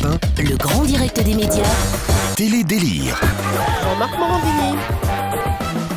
Europe 1, Le grand direct des médias. Télé-délire. Jean-Marc Morandini.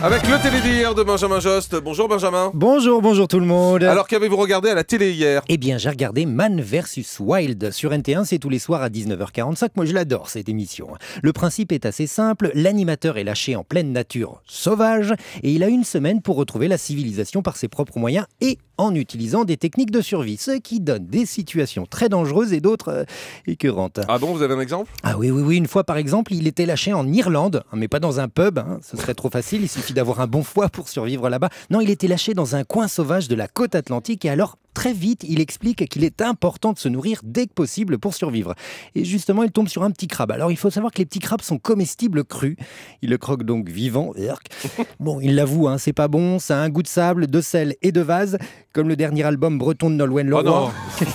Avec le Télé-délire de Benjamin Jost. Bonjour Benjamin. Bonjour tout le monde. Alors qu'avez-vous regardé à la télé hier? Eh bien, j'ai regardé Man vs Wild sur NT1, c'est tous les soirs à 19h45. Moi, je l'adore cette émission. Le principe est assez simple, l'animateur est lâché en pleine nature sauvage et il a une semaine pour retrouver la civilisation par ses propres moyens et en utilisant des techniques de survie, ce qui donne des situations très dangereuses et d'autres écœurantes. Ah bon, vous avez un exemple? Ah oui, une fois par exemple, il était lâché en Irlande, mais pas dans un pub, ce serait trop facile, il suffit d'avoir un bon foie pour survivre là-bas. Non, il était lâché dans un coin sauvage de la côte atlantique et alors très vite, il explique qu'il est important de se nourrir dès que possible pour survivre. Et justement, il tombe sur un petit crabe. Alors, il faut savoir que les petits crabes sont comestibles crus. Il le croque donc vivant. Bon, il l'avoue, c'est pas bon. Ça a un goût de sable, de sel et de vase, comme le dernier album breton de Nolwenn Leroy. Oh non.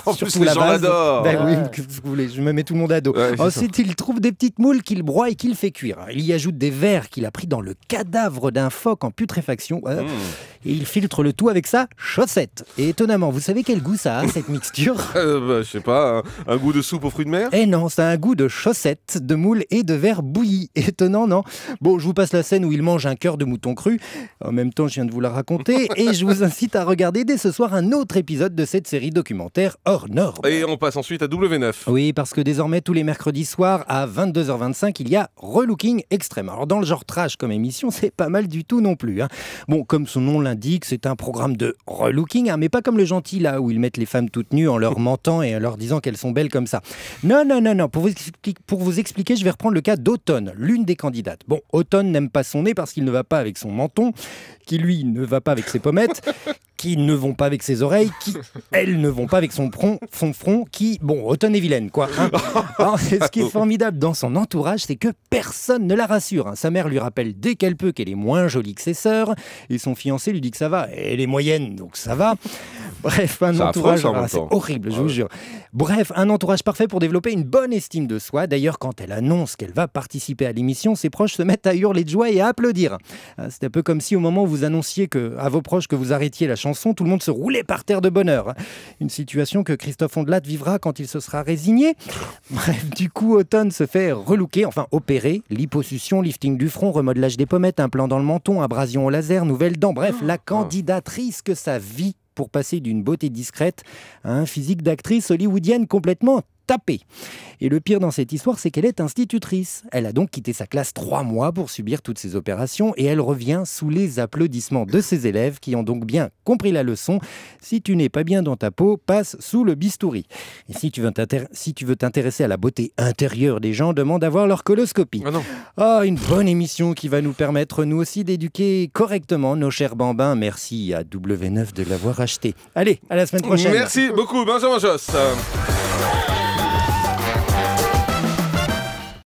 En plus, les gens l'adorent. Ben oui, qu'est-ce que vous voulez, je me mets tout le monde à dos. Ouais, ensuite, il trouve des petites moules qu'il broie et qu'il fait cuire. Il y ajoute des vers qu'il a pris dans le cadavre d'un phoque en putréfaction. Et il filtre le tout avec sa chaussette. Et étonnamment, vous savez quel goût ça a, cette mixture? Je sais pas, un goût de soupe aux fruits de mer? Eh non, ça a un goût de chaussettes, de moules et de verre bouilli. Étonnant, non? Bon, je vous passe la scène où il mange un cœur de mouton cru. En même temps, je viens de vous la raconter. Et je vous incite à regarder dès ce soir un autre épisode de cette série documentaire hors norme. Et on passe ensuite à W9. Oui, parce que désormais, tous les mercredis soirs, à 22h25, il y a Relooking Extrême. Alors, dans le genre trash comme émission, c'est pas mal du tout non plus. Bon, comme son nom l'indique, c'est un programme de relooking, mais pas comme le gentil, là, où ils mettent les femmes toutes nues en leur mentant et en leur disant qu'elles sont belles comme ça. Non. Pour vous expliquer, je vais reprendre le cas d'Automne, l'une des candidates. Bon, Automne n'aime pas son nez parce qu'il ne va pas avec son menton, qui lui ne va pas avec ses pommettes, qui ne vont pas avec ses oreilles, qui, elles, ne vont pas avec son front, qui... Bon, Automne est vilaine, quoi. Alors, ce qui est formidable dans son entourage, c'est que personne ne la rassure. Sa mère lui rappelle dès qu'elle peut qu'elle est moins jolie que ses sœurs, et son fiancé lui dit que ça va. Elle est moyenne, donc ça va. Bref, un entourage... c'est horrible, je vous jure. Bref, un entourage parfait pour développer une bonne estime de soi. D'ailleurs, quand elle annonce qu'elle va participer à l'émission, ses proches se mettent à hurler de joie et à applaudir. C'est un peu comme si au moment où vous annonciez à vos proches que vous arrêtiez la chanson, tout le monde se roulait par terre de bonheur. Une situation que Christophe Ondelat vivra quand il se sera résigné. Bref, du coup, Automne se fait relooker, enfin opérer, liposuction, lifting du front, remodelage des pommettes, implant dans le menton, abrasion au laser, nouvelles dents. Bref, la candidatrice risque sa vie pour passer d'une beauté discrète à un physique d'actrice hollywoodienne complètement tapée. Et le pire dans cette histoire, c'est qu'elle est institutrice. Elle a donc quitté sa classe 3 mois pour subir toutes ces opérations et elle revient sous les applaudissements de ses élèves qui ont donc bien compris la leçon. Si tu n'es pas bien dans ta peau, passe sous le bistouri. Et si tu veux t'intéresser à la beauté intérieure des gens, demande à voir leur coloscopie. Une bonne émission qui va nous permettre nous aussi d'éduquer correctement nos chers bambins. Merci à W9 de l'avoir acheté. Allez, à la semaine prochaine. Merci beaucoup Benjamin Jost.